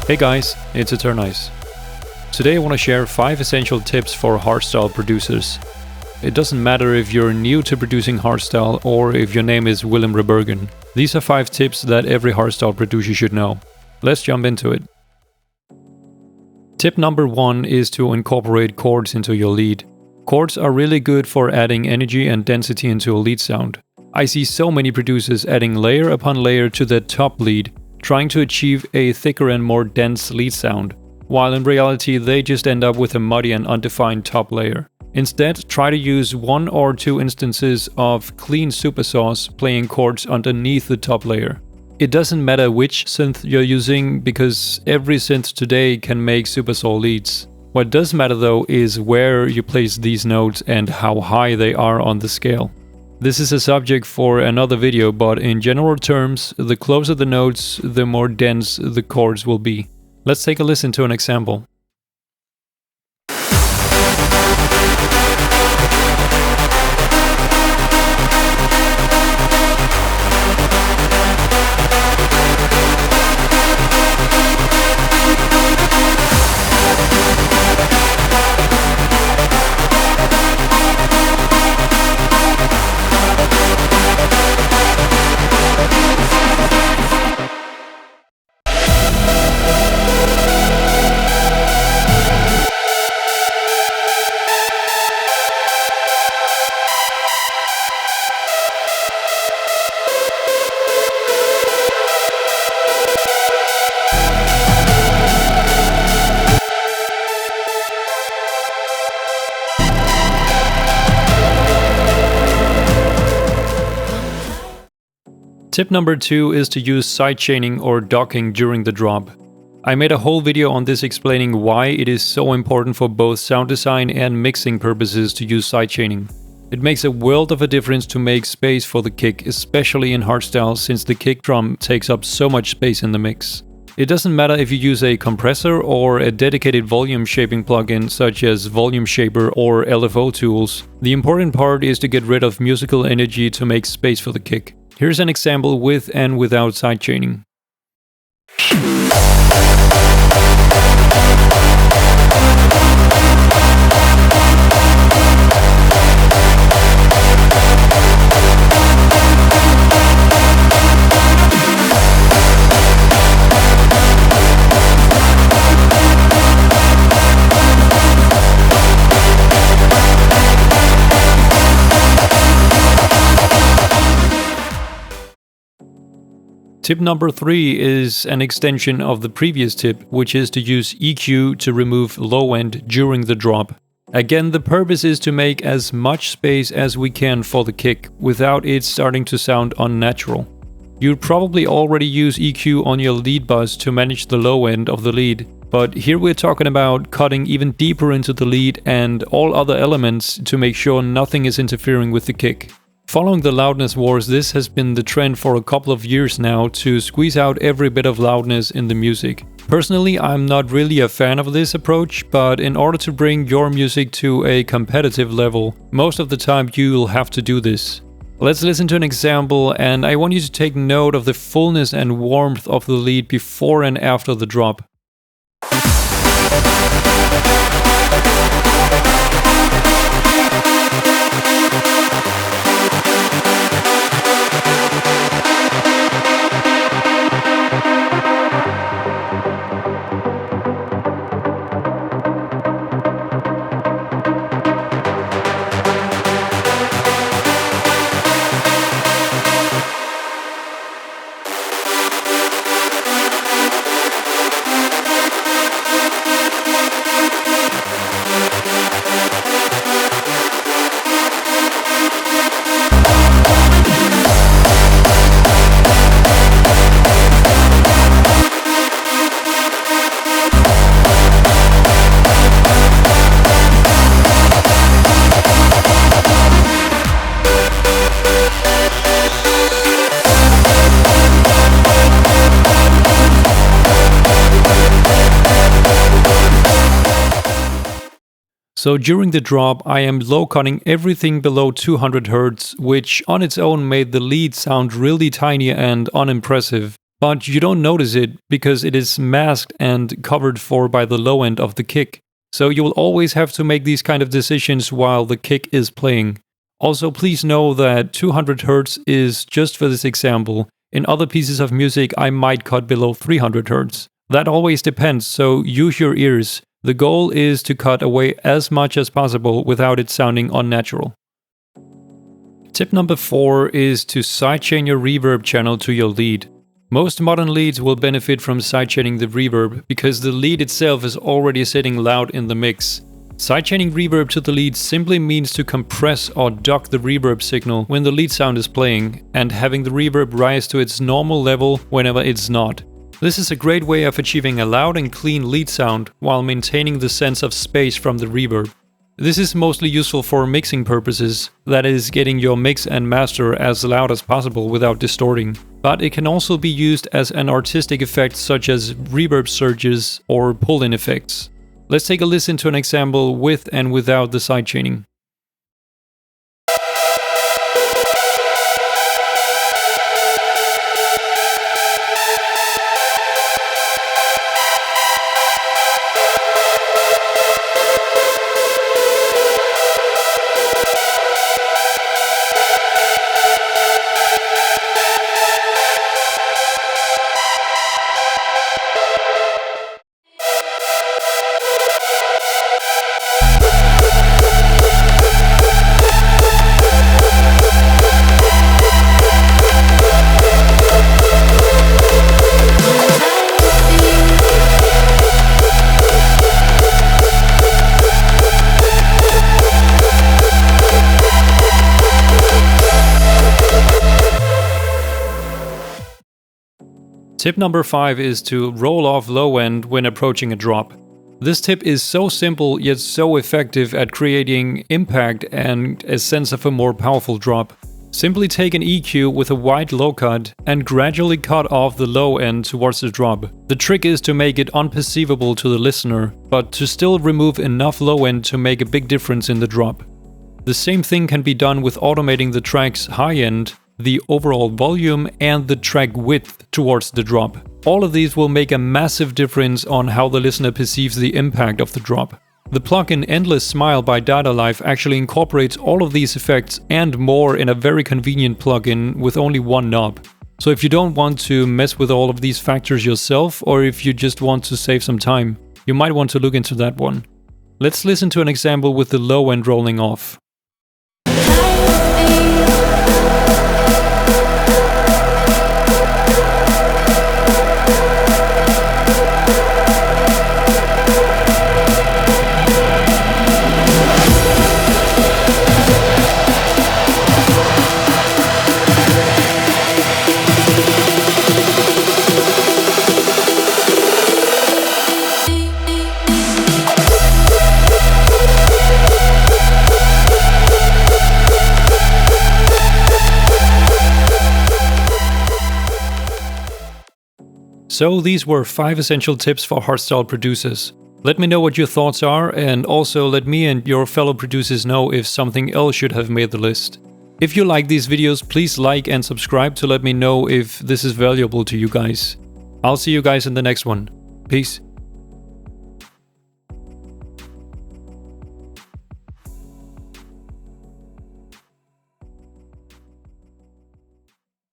Hey guys, it's Eternize. Today I want to share 5 essential tips for hardstyle producers. It doesn't matter if you're new to producing hardstyle or if your name is Willem Rebergen. These are 5 tips that every hardstyle producer should know. Let's jump into it. Tip number 1 is to incorporate chords into your lead. Chords are really good for adding energy and density into a lead sound. I see so many producers adding layer upon layer to their top lead, trying to achieve a thicker and more dense lead sound, while in reality they just end up with a muddy and undefined top layer. Instead, try to use 1 or 2 instances of clean supersaws playing chords underneath the top layer. It doesn't matter which synth you're using, because every synth today can make supersaw leads. What does matter though is where you place these notes and how high they are on the scale. This is a subject for another video, but in general terms, the closer the notes, the more dense the chords will be. Let's take a listen to an example. Tip number 2 is to use sidechaining or docking during the drop. I made a whole video on this explaining why it is so important for both sound design and mixing purposes to use sidechaining. It makes a world of a difference to make space for the kick, especially in hardstyle, since the kick drum takes up so much space in the mix. It doesn't matter if you use a compressor or a dedicated volume shaping plugin such as Volume Shaper or LFO tools. The important part is to get rid of musical energy to make space for the kick. Here's an example with and without sidechaining. Tip number 3 is an extension of the previous tip, which is to use EQ to remove low end during the drop. Again, the purpose is to make as much space as we can for the kick, without it starting to sound unnatural. You'd probably already use EQ on your lead bus to manage the low end of the lead, but here we're talking about cutting even deeper into the lead and all other elements to make sure nothing is interfering with the kick. Following the loudness wars, this has been the trend for a couple of years now to squeeze out every bit of loudness in the music. Personally, I'm not really a fan of this approach, but in order to bring your music to a competitive level, most of the time you'll have to do this. Let's listen to an example, and I want you to take note of the fullness and warmth of the lead before and after the drop. So during the drop, I am low cutting everything below 200 Hz, which on its own made the lead sound really tiny and unimpressive. but you don't notice it because it is masked and covered for by the low end of the kick. So you will always have to make these kind of decisions while the kick is playing. Also, please know that 200 Hz is just for this example. In other pieces of music, I might cut below 300 Hz. That always depends, so use your ears. The goal is to cut away as much as possible without it sounding unnatural. Tip number 4 is to sidechain your reverb channel to your lead. Most modern leads will benefit from sidechaining the reverb because the lead itself is already sitting loud in the mix. Sidechaining reverb to the lead simply means to compress or duck the reverb signal when the lead sound is playing and having the reverb rise to its normal level whenever it's not. This is a great way of achieving a loud and clean lead sound while maintaining the sense of space from the reverb. This is mostly useful for mixing purposes, that is, getting your mix and master as loud as possible without distorting. But it can also be used as an artistic effect such as reverb surges or pull-in effects. Let's take a listen to an example with and without the sidechaining. Tip number 5 is to roll off low end when approaching a drop. This tip is so simple yet so effective at creating impact and a sense of a more powerful drop. Simply take an EQ with a wide low cut and gradually cut off the low end towards the drop. The trick is to make it unperceivable to the listener, but to still remove enough low end to make a big difference in the drop. The same thing can be done with automating the track's high end, the overall volume, and the track width towards the drop. All of these will make a massive difference on how the listener perceives the impact of the drop. The plugin Endless Smile by Data Life actually incorporates all of these effects and more in a very convenient plugin with only one knob. So if you don't want to mess with all of these factors yourself, or if you just want to save some time, you might want to look into that one. Let's listen to an example with the low end rolling off. So these were 5 essential tips for hardstyle producers. Let me know what your thoughts are, and also let me and your fellow producers know if something else should have made the list. If you like these videos, please like and subscribe to let me know if this is valuable to you guys. I'll see you guys in the next one. Peace.